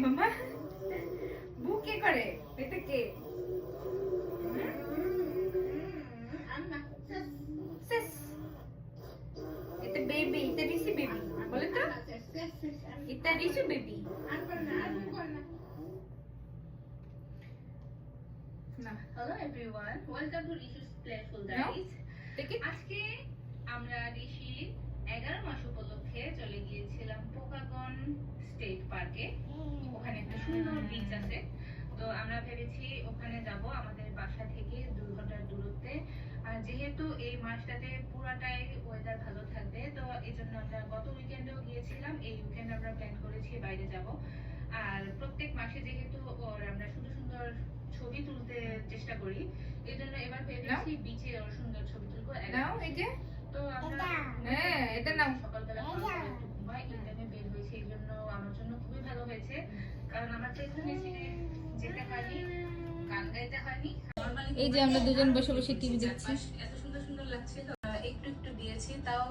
মামা বু কে করে এটা কে এটা বেবি এটা রিসি বেবি বলে তো এটা রিসি baby Hello everyone, welcome to Rishu's Playful Diaries. আজকে আমরা ঋষির 11 মাস উপলক্ষে চলে গিয়েছিলাম পোকাগন স্টেট পার্কে। ওখানে একটা সুন্দর বিচ আছে, তো আমরা ভেবেছি ওখানে যাব আমাদের বাসা থেকে 2 ঘন্টার দূরত্বে। আর যেহেতু এই মাসটাতে পুরাটাই ওয়েদার ভালো থাকবে, তো এই জন্য আমরা গত উইকেন্ডেও গিয়েছিলাম, এই উইকেন্ড আমরা প্ল্যান করেছি বাইরে যাব। আর প্রত্যেক মাসে যেহেতু আমরা সুন্দর সুন্দর ছবি তুলতে চেষ্টা করি, এই জন্য এবার ভেবেছি বিচে ওর সুন্দর ছবি তুলবো। তো আমরা এটা নাও সকালবেলা একটু ঘুমাই, ইন্টারনেট বের হয়েছে, এই জন্য আমার জন্য খুবই ভালো হয়েছে, কারণ আমার তো এখানে যেতে হয়নি, গান গাইতে হয়নি। এই যে আমরা দুজন বসে বসে টিভি দেখছি, এত সুন্দর সুন্দর লাগছিল, একটু একটু দিয়েছি তাও